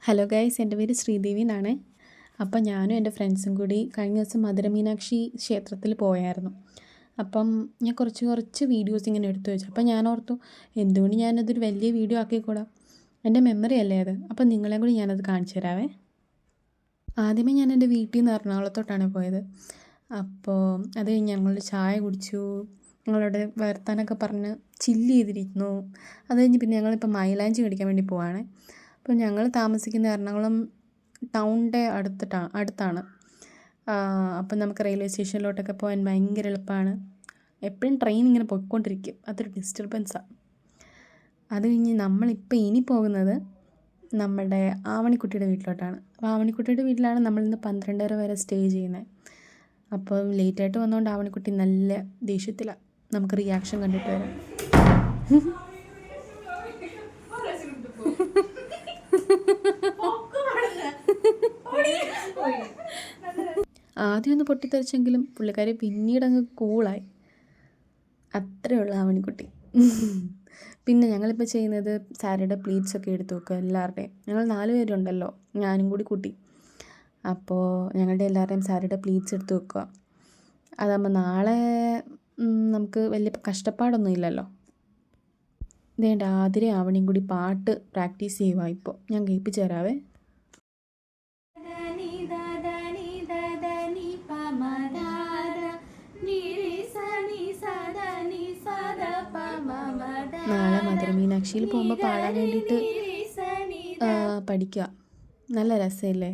Hello guys, എൻ്റെ പേര് ശ്രീദേവി എന്നാണ്. അപ്പം ഞാനും എൻ്റെ ഫ്രണ്ട്സും കൂടി കഴിഞ്ഞ ദിവസം മധുരമീനാക്ഷി ക്ഷേത്രത്തിൽ പോയായിരുന്നു. അപ്പം ഞാൻ കുറച്ച് വീഡിയോസ് ഇങ്ങനെ എടുത്തു വെച്ചു. അപ്പം ഞാൻ ഓർത്തു എന്തുകൊണ്ട് ഞാനതൊരു വലിയ വീഡിയോ ആക്കിക്കൂടാ, എൻ്റെ മെമ്മറി അല്ലേ അത്. അപ്പം നിങ്ങളെയും കൂടി ഞാനത് കാണിച്ചു തരാവേ. ആദ്യമേ ഞാൻ എൻ്റെ വീട്ടിൽ നിന്ന് എറണാകുളത്തോട്ടാണ് പോയത്. അപ്പോൾ അത് കഴിഞ്ഞ് ഞങ്ങൾ ചായ കുടിച്ചു, ഞങ്ങളവിടെ വർത്താനൊക്കെ പറഞ്ഞ് ചില്ല് ചെയ്തിരിക്കുന്നു. അത് കഴിഞ്ഞ് പിന്നെ ഞങ്ങളിപ്പോൾ മൈലാഞ്ചി കടിക്കാൻ വേണ്ടി പോവാണ്. അപ്പോൾ ഞങ്ങൾ താമസിക്കുന്ന എറണാകുളം ടൗണിൻ്റെ അടുത്താണ്. അപ്പം നമുക്ക് റെയിൽവേ സ്റ്റേഷനിലോട്ടൊക്കെ പോകാൻ ഭയങ്കര എളുപ്പമാണ്. എപ്പോഴും ട്രെയിൻ ഇങ്ങനെ പോയിക്കൊണ്ടിരിക്കും, അതൊരു ഡിസ്റ്റർബൻസാണ്. അത് കഴിഞ്ഞ് നമ്മളിപ്പോൾ ഇനി പോകുന്നത് നമ്മുടെ ആവണിക്കുട്ടിയുടെ വീട്ടിലോട്ടാണ്. അപ്പോൾ ആവണിക്കുട്ടിയുടെ വീട്ടിലാണ് നമ്മളിന്ന് 12:30 വരെ സ്റ്റേ ചെയ്യുന്നത്. അപ്പം ലേറ്റായിട്ട് വന്നതുകൊണ്ട് ആവണിക്കുട്ടി നല്ല ദേഷ്യത്തിലാണ്. നമുക്ക് റിയാക്ഷൻ കണ്ടിട്ട് വരാം. ആദ്യം ഒന്ന് പൊട്ടിത്തെറിച്ചെങ്കിലും പുള്ളിക്കാരി പിന്നീട് അങ്ങ് കൂളായി. അത്രയുള്ള ആവണിക്കുട്ടി. പിന്നെ ഞങ്ങളിപ്പോൾ ചെയ്യുന്നത് സാരിയുടെ പ്ലീറ്റ്സൊക്കെ എടുത്ത് വെക്കുക എല്ലാവരുടെയും. ഞങ്ങൾ 4 പേരുണ്ടല്ലോ, ഞാനും കൂടി കൂട്ടി. അപ്പോൾ ഞങ്ങളുടെ എല്ലാവരുടെയും സാരിയുടെ പ്ലീറ്റ്സ് എടുത്ത് വെക്കുക. അതാകുമ്പോൾ നാളെ നമുക്ക് വലിയ കഷ്ടപ്പാടൊന്നും ഇല്ലല്ലോ. ഇതേണ്ട ആതിര ആവണിയും കൂടി പാട്ട് പ്രാക്ടീസ് ചെയ്യുക. ഇപ്പോൾ ഞാൻ കേൾപ്പിച്ച് തരാവേ. നാളെ മധുരമീനാക്ഷിയിൽ പോകുമ്പോൾ പാടാൻ വേണ്ടിയിട്ട് പഠിക്കുക. നല്ല രസമില്ലേ?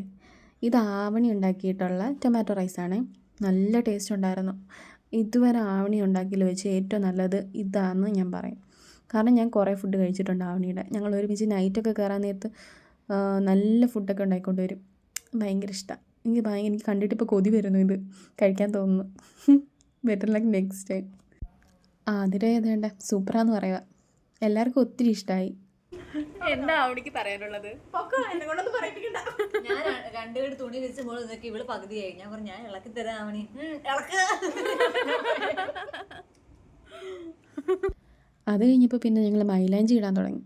ഇത് ആവണി ഉണ്ടാക്കിയിട്ടുള്ള ടൊമാറ്റോ റൈസാണ്. നല്ല ടേസ്റ്റ് ഉണ്ടായിരുന്നു. ഇതുവരെ ആവണി ഉണ്ടാക്കിയതിൽ വെച്ച് ഏറ്റവും നല്ലത് ഇതാണെന്ന് ഞാൻ പറയും. കാരണം ഞാൻ കുറേ ഫുഡ് കഴിച്ചിട്ടുണ്ട് ആവണിയുടെ. ഞങ്ങൾ ഒരുമിച്ച് നൈറ്റൊക്കെ കയറാൻ നേരത്ത് നല്ല ഫുഡൊക്കെ ഉണ്ടാക്കിക്കൊണ്ട് വരും. ഭയങ്കര ഇഷ്ടമാണ്. എനിക്ക് കണ്ടിട്ട് ഇപ്പോൾ കൊതി വരുന്നു, ഇത് കഴിക്കാൻ തോന്നുന്നു. Better like next time. Athira ഏതേണ്ട സൂപ്പറാന്ന് പറയുക. എല്ലാവർക്കും ഒത്തിരി ഇഷ്ടമായി. എന്താ ആവണിക്ക് പറയാനുള്ളത്? ഞാൻ 2 കെട്ട് തുണി വെച്ച് മോള് നിന്നൊക്കെ ഇവള് പകുതിയായി. ഞാൻ പറഞ്ഞു ഞാൻ ഇളക്കി തരാം ആവണി. ഇളക്ക്. അത് കഴിഞ്ഞപ്പോൾ പിന്നെ ഞങ്ങൾ മൈലാഞ്ചി ഇടാൻ തുടങ്ങി.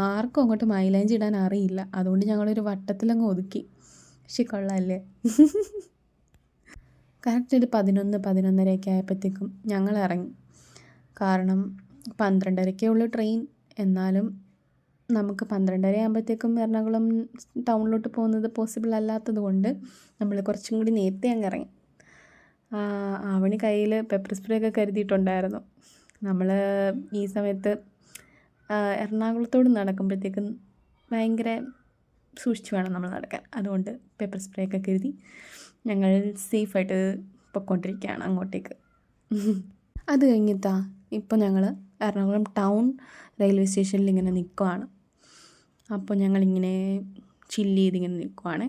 ആർക്കും അങ്ങോട്ട് മൈലാഞ്ചി ഇടാൻ അറിയില്ല. അതുകൊണ്ട് ഞങ്ങളൊരു വട്ടത്തിലങ്ങ് ഒതുക്കി. പക്ഷെ കൊള്ളാമല്ലേ? കറക്റ്റ് ഒരു 11-11:30 ആയപ്പോഴത്തേക്കും ഞങ്ങൾ ഇറങ്ങി. കാരണം 12:30 ഉള്ളൂ ട്രെയിൻ. എന്നാലും നമുക്ക് 12:30 ആകുമ്പോഴത്തേക്കും എറണാകുളം ടൗണിലോട്ട് പോകുന്നത് പോസിബിൾ അല്ലാത്തത് കൊണ്ട് നമ്മൾ കുറച്ചും കൂടി നേരത്തെ അങ്ങ് ഇറങ്ങി. ആവണി കയ്യിൽ പെപ്പർ സ്പ്രേ ഒക്കെ കരുതിയിട്ടുണ്ടായിരുന്നു. നമ്മൾ ഈ സമയത്ത് എറണാകുളത്തോട് നടക്കുമ്പോഴത്തേക്കും ഭയങ്കര സൂക്ഷിച്ച് വേണം നമ്മൾ നടക്കാൻ. അതുകൊണ്ട് പെപ്പർ സ്പ്രേ ഒക്കെ കരുതി ഞങ്ങൾ സേഫായിട്ട് പൊയ്ക്കൊണ്ടിരിക്കുകയാണ് അങ്ങോട്ടേക്ക്. അത് കഴിഞ്ഞിട്ടാ ഇപ്പോൾ ഞങ്ങൾ എറണാകുളം ടൗൺ റെയിൽവേ സ്റ്റേഷനിൽ ഇങ്ങനെ നിൽക്കുവാണ്. അപ്പോൾ ഞങ്ങളിങ്ങനെ ചില്ല് ചെയ്തിങ്ങനെ നിൽക്കുവാണ്.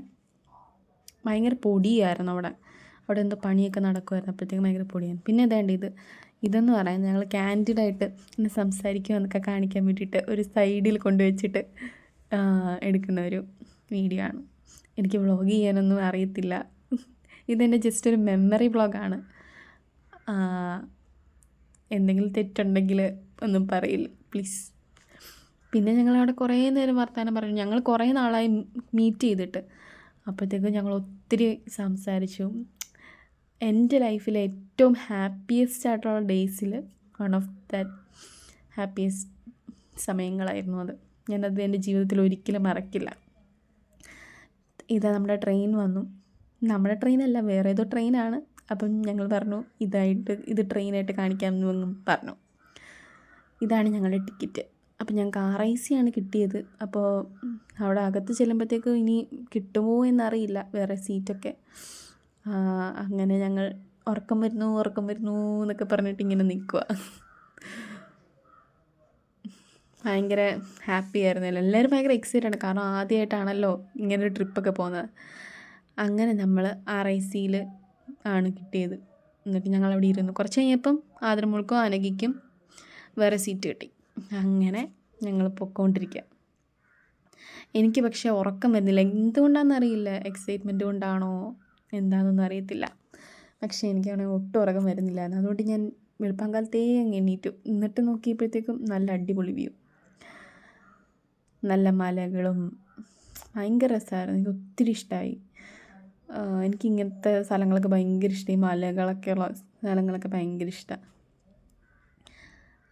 ഭയങ്കര പൊടിയായിരുന്നു അവിടെ എന്തോ പണിയൊക്കെ നടക്കുമായിരുന്നു. അപ്പോഴത്തേക്കും ഭയങ്കര പൊടിയാണ്. പിന്നെ ഇതെന്ന് പറയുന്നത് ഞങ്ങൾ ക്യാൻഡിഡായിട്ട് ഇങ്ങനെ സംസാരിക്കുക എന്നൊക്കെ കാണിക്കാൻ വേണ്ടിയിട്ട് ഒരു സൈഡിൽ കൊണ്ടുവച്ചിട്ട് എടുക്കുന്ന ഒരു വീഡിയോ ആണ്. എനിക്ക് വ്ളോഗ് ചെയ്യാനൊന്നും അറിയത്തില്ല. ഇതെൻ്റെ ജസ്റ്റ് ഒരു മെമ്മറി വ്ളോഗാണ്. എന്തെങ്കിലും തെറ്റുണ്ടെങ്കിൽ ഒന്നും പറയില്ല പ്ലീസ്. പിന്നെ ഞങ്ങളവിടെ കുറേ നേരം വർത്താനം പറഞ്ഞു. ഞങ്ങൾ കുറേ നാളായി മീറ്റ് ചെയ്തിട്ട്. അപ്പോഴത്തേക്കും ഞങ്ങൾ ഒത്തിരി സംസാരിച്ചു. എൻ്റെ ലൈഫിലെ ഏറ്റവും ഹാപ്പിയസ്റ്റ് ആയിട്ടുള്ള ഡേയ്സിൽ വൺ ഓഫ് ദാറ്റ് ഹാപ്പിയസ്റ്റ് സമയങ്ങളായിരുന്നു അത്. ഞാനത് എൻ്റെ ജീവിതത്തിൽ ഒരിക്കലും മറക്കില്ല. ഇതാ നമ്മുടെ ട്രെയിൻ വന്നു. നമ്മുടെ ട്രെയിനല്ല, വേറെ ഏതോ ട്രെയിനാണ്. അപ്പം ഞങ്ങൾ പറഞ്ഞു ഇത് ട്രെയിനായിട്ട് കാണിക്കാമെന്നും പറഞ്ഞു. ഇതാണ് ഞങ്ങളുടെ ടിക്കറ്റ്. അപ്പം ഞങ്ങൾക്ക് RIC ആണ് കിട്ടിയത്. അപ്പോൾ അവിടെ അകത്ത് ചെല്ലുമ്പോഴത്തേക്കും ഇനി കിട്ടുമോ എന്നറിയില്ല വേറെ സീറ്റൊക്കെ. അങ്ങനെ ഞങ്ങൾ ഉറക്കം വരുന്നു എന്നൊക്കെ പറഞ്ഞിട്ട് ഇങ്ങനെ നിൽക്കുക. ഭയങ്കര ഹാപ്പി ആയിരുന്നല്ലോ. എല്ലാവരും ഭയങ്കര എക്സൈറ്റഡ്. കാരണം ആദ്യമായിട്ടാണല്ലോ ഇങ്ങനൊരു ട്രിപ്പൊക്കെ പോകുന്നത്. അങ്ങനെ നമ്മൾ RICയിൽ ആണ് കിട്ടിയത്. എന്നിട്ട് ഞങ്ങളവിടെ ഇരുന്നു. കുറച്ച് കഴിഞ്ഞപ്പം ആതിരമോൾക്കും അനഘയ്ക്കും വേറെ സീറ്റ് കിട്ടി. അങ്ങനെ ഞങ്ങൾ പൊയ്ക്കൊണ്ടിരിക്കുക. എനിക്ക് പക്ഷേ ഉറക്കം വരുന്നില്ല. എന്തുകൊണ്ടാണെന്നറിയില്ല. എക്സൈറ്റ്മെൻറ്റ് കൊണ്ടാണോ എന്താണെന്നൊന്നും അറിയത്തില്ല. പക്ഷേ എനിക്കാണെങ്കിൽ ഒട്ടും ഉറക്കം വരുന്നില്ലായിരുന്നു. അതുകൊണ്ട് ഞാൻ വെളുപ്പാങ്കാലത്തേ അങ്ങ് എണീറ്റു. എന്നിട്ട് നോക്കിയപ്പോഴത്തേക്കും നല്ല അടിപൊളി വ്യൂ, നല്ല മലകളും ഭയങ്കര രസമായിരുന്നു. എനിക്ക് ഒത്തിരി ഇഷ്ടമായി. എനിക്ക് ഇങ്ങനത്തെ സ്ഥലങ്ങളൊക്കെ ഭയങ്കര ഇഷ്ടമായി. മലകളൊക്കെ ഉള്ള സ്ഥലങ്ങളൊക്കെ ഭയങ്കര ഇഷ്ടമാണ്.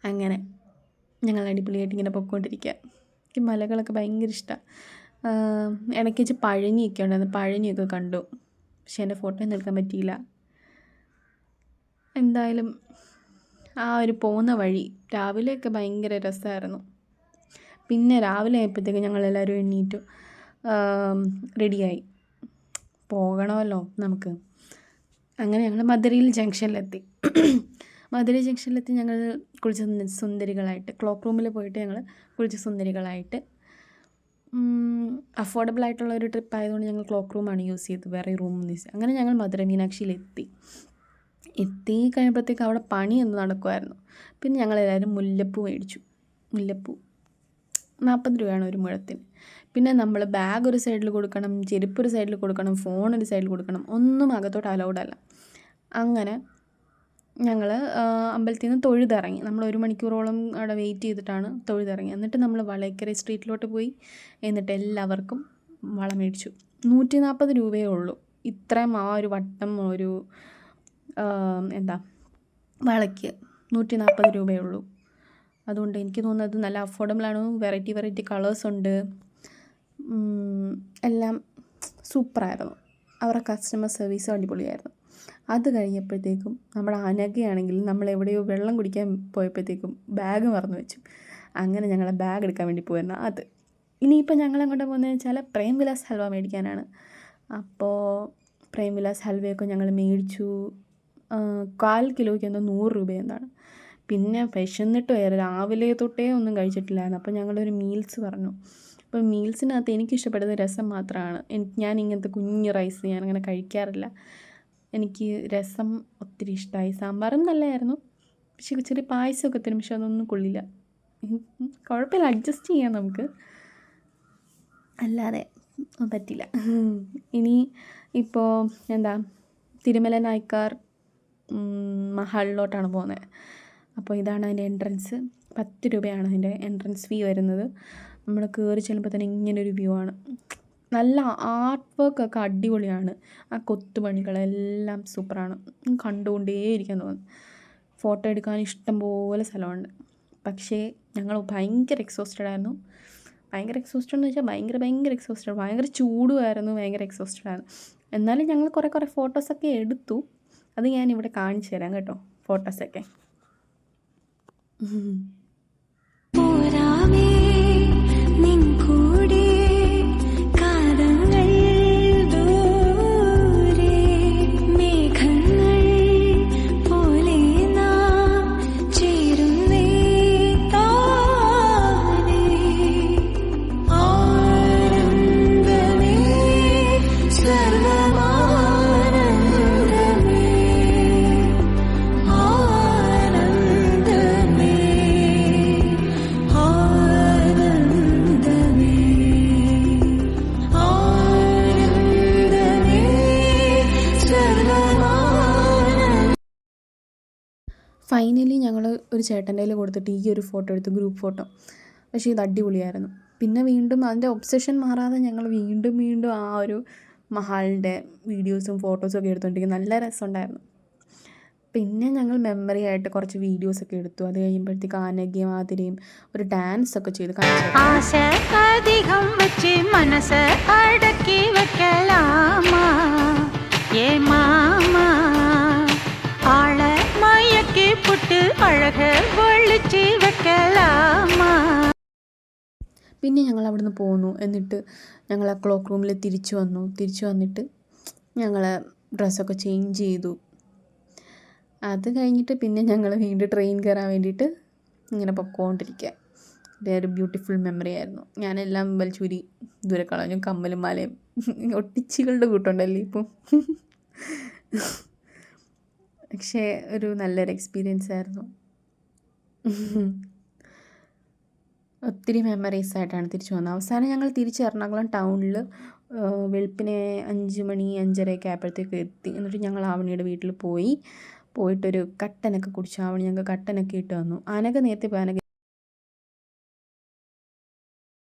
അങ്ങനെ ഞങ്ങൾ അടിപൊളിയായിട്ട് ഇങ്ങനെ പൊയ്ക്കൊണ്ടിരിക്കുക. എനിക്ക് മലകളൊക്കെ ഭയങ്കര ഇഷ്ടമാണ്. ഇടയ്ക്ക് വെച്ച് പഴനിയൊക്കെ ഉണ്ടായിരുന്നു. പഴനിയൊക്കെ കണ്ടു. പക്ഷെ എൻ്റെ ഫോട്ടോ നിൽക്കാൻ പറ്റിയില്ല. എന്തായാലും ആ ഒരു പോകുന്ന വഴി രാവിലെയൊക്കെ ഭയങ്കര രസമായിരുന്നു. പിന്നെ രാവിലെ ആയപ്പോഴത്തേക്ക് ഞങ്ങളെല്ലാവരും എണ്ണീറ്റു റെഡിയായി, പോകണമല്ലോ നമുക്ക്. അങ്ങനെ ഞങ്ങൾ മധുരയിൽ ജംഗ്ഷനിലെത്തി. മധുര ജംഗ്ഷനിലെത്തി ഞങ്ങൾ കുളിച്ച് സുന്ദരികളായിട്ട് ക്ലോക്ക് റൂമിൽ പോയിട്ട് ഞങ്ങൾ കുളിച്ച് സുന്ദരികളായിട്ട്, അഫോർഡബിൾ ആയിട്ടുള്ള ഒരു ട്രിപ്പ് ആയതുകൊണ്ട് ഞങ്ങൾ ക്ലോക്ക് റൂമാണ് യൂസ് ചെയ്തത്, വേറെ റൂമൊന്നും യൂസ് ചെയ്തു. അങ്ങനെ ഞങ്ങൾ മധുര മീനാക്ഷിയിലെത്തി. കഴിയുമ്പോഴത്തേക്ക് അവിടെ പണി എന്ന് നടക്കുമായിരുന്നു. പിന്നെ ഞങ്ങളെല്ലാവരും മുല്ലപ്പൂ മേടിച്ചു. മുല്ലപ്പൂ 40 രൂപയാണ് ഒരു മുഴത്തിന്. പിന്നെ നമ്മൾ ബാഗ് ഒരു സൈഡിൽ കൊടുക്കണം, ചെരുപ്പ് ഒരു സൈഡിൽ കൊടുക്കണം, ഫോൺ ഒരു സൈഡിൽ കൊടുക്കണം. ഒന്നും അകത്തോട്ട് അലൗഡല്ല. അങ്ങനെ ഞങ്ങൾ അമ്പലത്തിൽ നിന്ന് തൊഴുതിറങ്ങി. നമ്മൾ 1 മണിക്കൂറോളം അവിടെ വെയിറ്റ് ചെയ്തിട്ടാണ് തൊഴുതിറങ്ങി. എന്നിട്ട് നമ്മൾ വളയക്കര സ്ട്രീറ്റിലോട്ട് പോയി. എന്നിട്ട് എല്ലാവർക്കും വള മേടിച്ചു. 140 രൂപയേ ഉള്ളൂ. ഇത്രയും ആ ഒരു വട്ടം ഒരു വളയ്ക്ക് 140 രൂപയേ ഉള്ളൂ. അതുകൊണ്ട് എനിക്ക് തോന്നുന്നത് നല്ല അഫോർഡബിളാണ്. വെറൈറ്റി കളേഴ്സ് ഉണ്ട്. എല്ലാം സൂപ്പറായിരുന്നു. അവരുടെ കസ്റ്റമർ സർവീസും അടിപൊളിയായിരുന്നു. അത് കഴിഞ്ഞപ്പോഴത്തേക്കും നമ്മുടെ അനഘയാണെങ്കിൽ നമ്മൾ എവിടെയോ വെള്ളം കുടിക്കാൻ പോയപ്പോഴത്തേക്കും ബാഗ് മറന്നു വെച്ചു. അങ്ങനെ ഞങ്ങൾ ബാഗ് എടുക്കാൻ വേണ്ടി പോയിരുന്നു. ഇനിയിപ്പോൾ ഞങ്ങളെങ്ങോട്ടാണ് പോകുന്നതെന്ന് വെച്ചാൽ പ്രേംവിലാസ് ഹൽവ മേടിക്കാനാണ്. അപ്പോൾ പ്രേംവിലാസ് ഹൽവയൊക്കെ ഞങ്ങൾ മേടിച്ചു. 1/4 കിലോയ്ക്ക് എന്തോ 100 രൂപ എന്താണ്. പിന്നെ വിശന്നിട്ട് രാവിലെ തൊട്ടേ ഒന്നും കഴിച്ചിട്ടില്ലായിരുന്നു. അപ്പോൾ ഞങ്ങളൊരു മീൽസ് പറഞ്ഞു. അപ്പോൾ മീൽസിനകത്ത് എനിക്കിഷ്ടപ്പെട്ടത് രസം മാത്രമാണ്. ഞാൻ ഇങ്ങനത്തെ കുഞ്ഞ് റൈസ് ഞാനങ്ങനെ കഴിക്കാറില്ല. എനിക്ക് രസം ഒത്തിരി ഇഷ്ടമായി. സാമ്പാറും നല്ലതായിരുന്നു. പക്ഷേ ചെറിയ പായസമൊക്കെ തരും. പക്ഷെ അതൊന്നും കൊള്ളില്ല. കുഴപ്പമില്ല, അഡ്ജസ്റ്റ് ചെയ്യാം നമുക്ക്, അല്ലാതെ പറ്റില്ല. ഇനി ഇപ്പോൾ തിരുമല നായ്ക്കാർ മഹലിലോട്ടാണ് പോകുന്നത്. അപ്പോൾ ഇതാണ് അതിൻ്റെ എൻട്രൻസ്. 10 രൂപയാണ് അതിൻ്റെ എൻട്രൻസ് ഫീ വരുന്നത്. നമ്മൾ കയറി ചെല്ലുമ്പോൾ തന്നെ ഇങ്ങനൊരു വ്യൂ ആണ്. നല്ല ആർട്ട് വർക്കൊക്കെ അടിപൊളിയാണ്. ആ കൊത്തുപണികളെല്ലാം സൂപ്പറാണ്. കണ്ടുകൊണ്ടേയിരിക്കാൻ തോന്നും. ഫോട്ടോ എടുക്കാൻ ഇഷ്ടം പോലെ സ്ഥലമുണ്ട്. പക്ഷേ ഞങ്ങൾ ഭയങ്കര എക്സോസ്റ്റഡ് ആയിരുന്നു. ഭയങ്കര എക്സോസ്റ്റഡ് എന്ന് വെച്ചാൽ ഭയങ്കര എക്സോസ്റ്റഡ്. ഭയങ്കര ചൂടുമായിരുന്നു. ഭയങ്കര എക്സോസ്റ്റഡ് ആയിരുന്നു. എന്നാലും ഞങ്ങൾ കുറേ ഫോട്ടോസൊക്കെ എടുത്തു. അത് ഞാനിവിടെ കാണിച്ചു തരാം കേട്ടോ, ഫോട്ടോസൊക്കെ. ഫൈനലി ഞങ്ങൾ ഒരു ചേട്ടൻ്റെ കയ്യിൽ കൊടുത്തിട്ട് ഈ ഒരു ഫോട്ടോ എടുത്തു, ഗ്രൂപ്പ് ഫോട്ടോ. പക്ഷേ ഇത് അടിപൊളിയായിരുന്നു. പിന്നെ വീണ്ടും അതിൻ്റെ ഒബ്സഷൻ മാറാതെ ഞങ്ങൾ വീണ്ടും ആ ഒരു മഹാളിൻ്റെ വീഡിയോസും ഫോട്ടോസും ഒക്കെ എടുത്തുകൊണ്ടിരിക്കും. നല്ല രസമുണ്ടായിരുന്നു. പിന്നെ ഞങ്ങൾ മെമ്മറി ആയിട്ട് കുറച്ച് വീഡിയോസൊക്കെ എടുത്തു. അത് കഴിയുമ്പോഴത്തേക്ക് ആനകയും ആതിരയും ഒരു ഡാൻസൊക്കെ ചെയ്ത് കാണിച്ചു. പിന്നെ ഞങ്ങൾ അവിടുന്ന് പോന്നു. എന്നിട്ട് ഞങ്ങൾ ആ ക്ലോക്ക് റൂമിൽ തിരിച്ചു വന്നിട്ട് ഞങ്ങൾ ഡ്രസ്സൊക്കെ ചേഞ്ച് ചെയ്തു. അത് കഴിഞ്ഞിട്ട് പിന്നെ ഞങ്ങൾ വീണ്ടും ട്രെയിൻ കയറാൻ വേണ്ടിയിട്ട് ഇങ്ങനെ പൊക്കോണ്ടിരിക്കുക. ഒരു ബ്യൂട്ടിഫുൾ മെമ്മറി ആയിരുന്നു. ഞാനെല്ലാം വലിച്ചൂരി ദൂരെ കളഞ്ഞു. കമ്മലും മാലയും ഒട്ടിച്ചികളുടെ കൂട്ടുണ്ടല്ലേ ഇപ്പം. പക്ഷേ ഒരു നല്ലൊരു എക്സ്പീരിയൻസ് ആയിരുന്നു. ഒത്തിരി മെമ്മറീസ് ആയിട്ടാണ് തിരിച്ചു വന്നത്. അവസാനം ഞങ്ങൾ തിരിച്ച് എറണാകുളം ടൗണിൽ വെളുപ്പിനെ 5 മണി 5:30 ആയപ്പോഴത്തേക്ക് എത്തി. എന്നിട്ട് ഞങ്ങൾ ആവണിയുടെ വീട്ടിൽ പോയിട്ടൊരു കട്ടനൊക്കെ കുടിച്ചു. ആവണി ഞങ്ങൾക്ക് കട്ടനൊക്കെ ഇട്ട് തന്നു. ആനക നേരത്തെ പോയി. ആനക